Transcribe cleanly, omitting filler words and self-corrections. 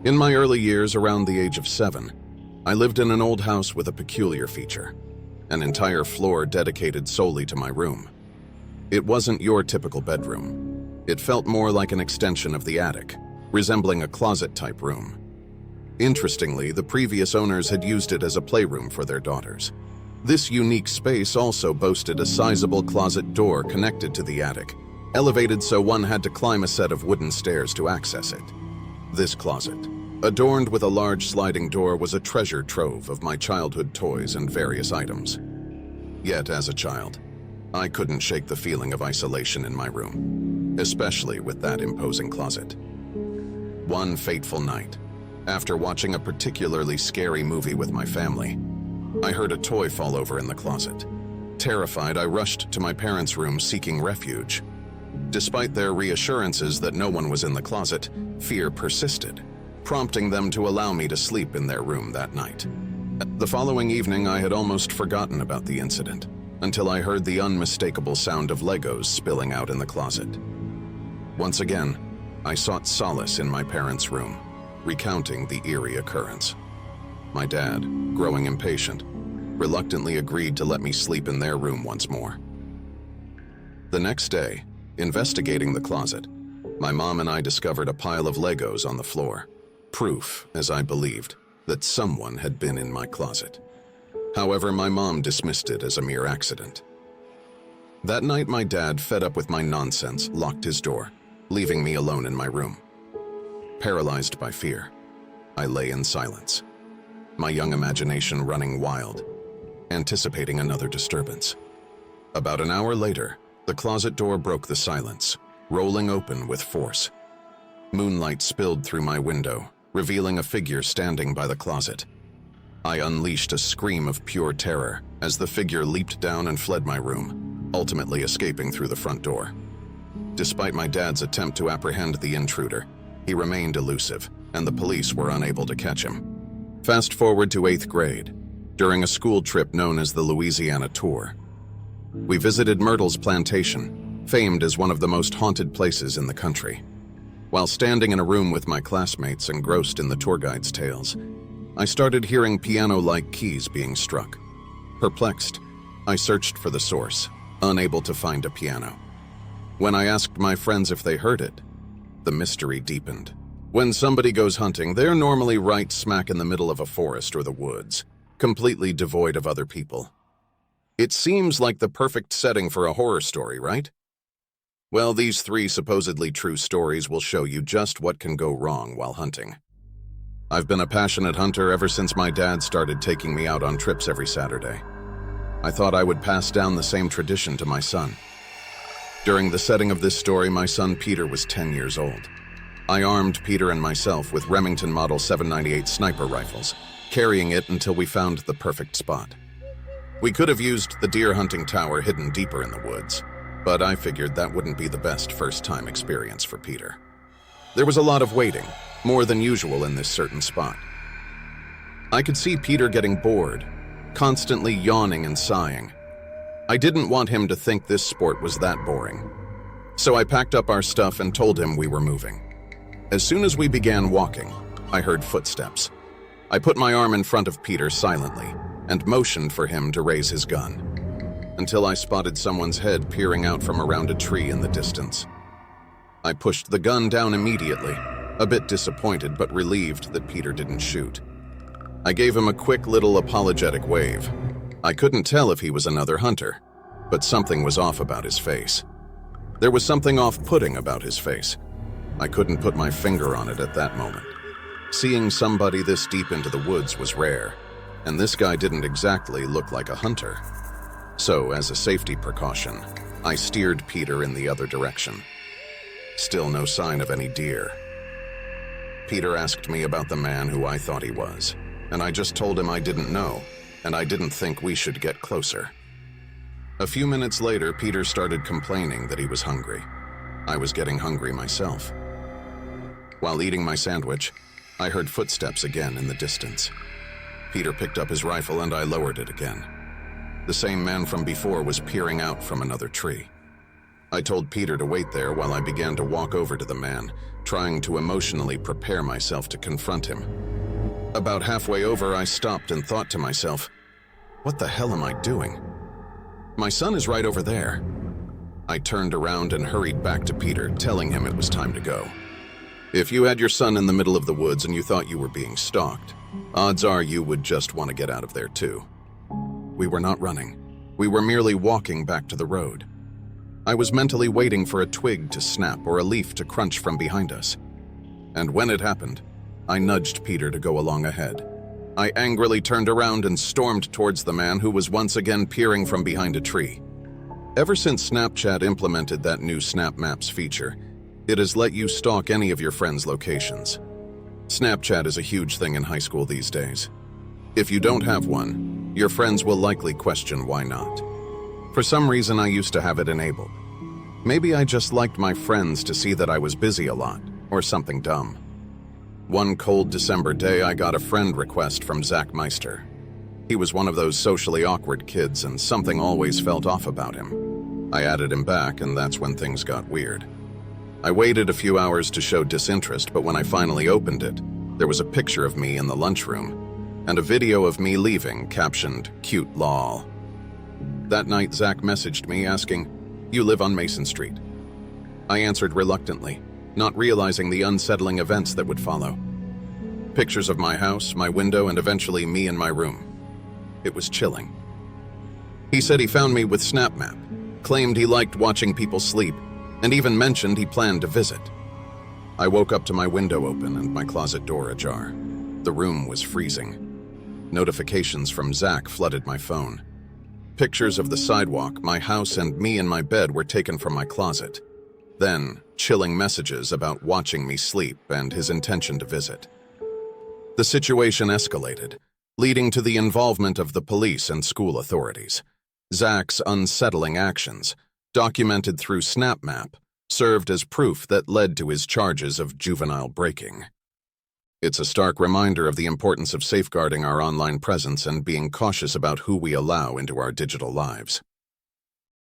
In my early years, around the age of 7, I lived in an old house with a peculiar feature, an entire floor dedicated solely to my room. It wasn't your typical bedroom. It felt more like an extension of the attic, resembling a closet-type room. Interestingly, the previous owners had used it as a playroom for their daughters. This unique space also boasted a sizable closet door connected to the attic, elevated so one had to climb a set of wooden stairs to access it. This closet, adorned with a large sliding door, was a treasure trove of my childhood toys and various items. Yet, as a child, I couldn't shake the feeling of isolation in my room, especially with that imposing closet. One fateful night, after watching a particularly scary movie with my family, I heard a toy fall over in the closet. Terrified, I rushed to my parents' room seeking refuge. Despite their reassurances that no one was in the closet, fear persisted, prompting them to allow me to sleep in their room that night. The following evening, I had almost forgotten about the incident until I heard the unmistakable sound of Legos spilling out in the closet. Once again, I sought solace in my parents' room, recounting the eerie occurrence. My dad, growing impatient, reluctantly agreed to let me sleep in their room once more. The next day, investigating the closet, my mom and I discovered a pile of Legos on the floor, proof, as I believed, that someone had been in my closet. However, my mom dismissed it as a mere accident. That night, my dad, fed up with my nonsense, locked his door, leaving me alone in my room. Paralyzed by fear, I lay in silence, my young imagination running wild, anticipating another disturbance. About an hour later, the closet door broke the silence, rolling open with force. Moonlight spilled through my window, revealing a figure standing by the closet. I unleashed a scream of pure terror as the figure leaped down and fled my room, ultimately escaping through the front door. Despite my dad's attempt to apprehend the intruder, he remained elusive, and the police were unable to catch him. Fast forward to 8th grade, during a school trip known as the Louisiana Tour. We visited Myrtle's plantation, famed as one of the most haunted places in the country. While standing in a room with my classmates engrossed in the tour guide's tales, I started hearing piano-like keys being struck. Perplexed, I searched for the source, unable to find a piano. When I asked my friends if they heard it, the mystery deepened. When somebody goes hunting, they're normally right smack in the middle of a forest or the woods, completely devoid of other people. It seems like the perfect setting for a horror story, right? Well, these 3 supposedly true stories will show you just what can go wrong while hunting. I've been a passionate hunter ever since my dad started taking me out on trips every Saturday. I thought I would pass down the same tradition to my son. During the setting of this story, my son Peter was 10 years old. I armed Peter and myself with Remington Model 798 sniper rifles, carrying it until we found the perfect spot. We could have used the deer hunting tower hidden deeper in the woods, but I figured that wouldn't be the best first-time experience for Peter. There was a lot of waiting, more than usual in this certain spot. I could see Peter getting bored, constantly yawning and sighing. I didn't want him to think this sport was that boring. So I packed up our stuff and told him we were moving. As soon as we began walking, I heard footsteps. I put my arm in front of Peter silently and motioned for him to raise his gun, until I spotted someone's head peering out from around a tree in the distance. I pushed the gun down immediately, a bit disappointed but relieved that Peter didn't shoot. I gave him a quick little apologetic wave. I couldn't tell if he was another hunter, but something was off about his face. There was something off-putting about his face. I couldn't put my finger on it at that moment. Seeing somebody this deep into the woods was rare, and this guy didn't exactly look like a hunter. So, as a safety precaution, I steered Peter in the other direction. Still no sign of any deer. Peter asked me about the man who I thought he was, and I just told him I didn't know, and I didn't think we should get closer. A few minutes later, Peter started complaining that he was hungry. I was getting hungry myself. While eating my sandwich, I heard footsteps again in the distance. Peter picked up his rifle and I lowered it again. The same man from before was peering out from another tree. I told Peter to wait there while I began to walk over to the man, trying to emotionally prepare myself to confront him. About halfway over, I stopped and thought to myself, what the hell am I doing? My son is right over there. I turned around and hurried back to Peter, telling him it was time to go. If you had your son in the middle of the woods and you thought you were being stalked, odds are you would just want to get out of there too. We were not running. We were merely walking back to the road. I was mentally waiting for a twig to snap or a leaf to crunch from behind us. And when it happened, I nudged Peter to go along ahead. I angrily turned around and stormed towards the man who was once again peering from behind a tree. Ever since Snapchat implemented that new Snap Maps feature, it has let you stalk any of your friends' locations. Snapchat is a huge thing in high school these days. If you don't have one, your friends will likely question why not. For some reason, I used to have it enabled. Maybe I just liked my friends to see that I was busy a lot, or something dumb. One cold December day, I got a friend request from Zach Meister. He was one of those socially awkward kids, and something always felt off about him. I added him back, and that's when things got weird. I waited a few hours to show disinterest, but when I finally opened it, there was a picture of me in the lunchroom, and a video of me leaving, captioned, "Cute lol." That night, Zach messaged me asking, "You live on Mason Street?" I answered reluctantly, not realizing the unsettling events that would follow. Pictures of my house, my window, and eventually me in my room. It was chilling. He said he found me with SnapMap, claimed he liked watching people sleep, and even mentioned he planned to visit. I woke up to my window open and my closet door ajar. The room was freezing. Notifications from Zach flooded my phone. Pictures of the sidewalk, my house, and me in my bed were taken from my closet. Then, chilling messages about watching me sleep and his intention to visit. The situation escalated, leading to the involvement of the police and school authorities. Zach's unsettling actions, documented through SnapMap, served as proof that led to his charges of juvenile breaking. It's a stark reminder of the importance of safeguarding our online presence and being cautious about who we allow into our digital lives.